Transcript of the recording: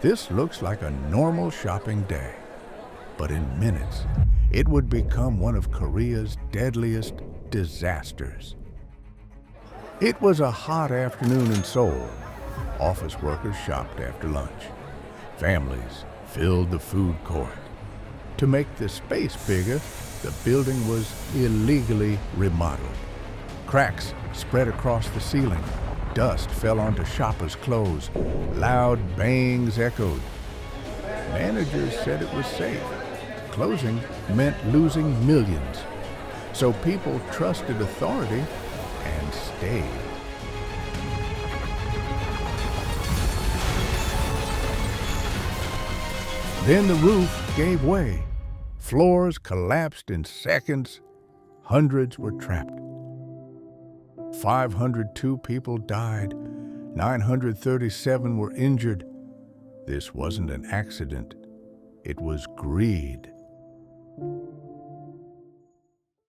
This looks like a normal shopping day, but in minutes, it would become one of Korea's deadliest disasters. It was a hot afternoon in Seoul. Office workers shopped after lunch. Families filled the food court. To make the space bigger, the building was illegally remodeled. Cracks spread across the ceiling. Dust fell onto shoppers' clothes. Loud bangs echoed. Managers said it was safe. Closing meant losing millions. So people trusted authority and stayed. Then the roof gave way. Floors collapsed in seconds. Hundreds were trapped. 502 people died. 937 were injured. This wasn't an accident. It was greed.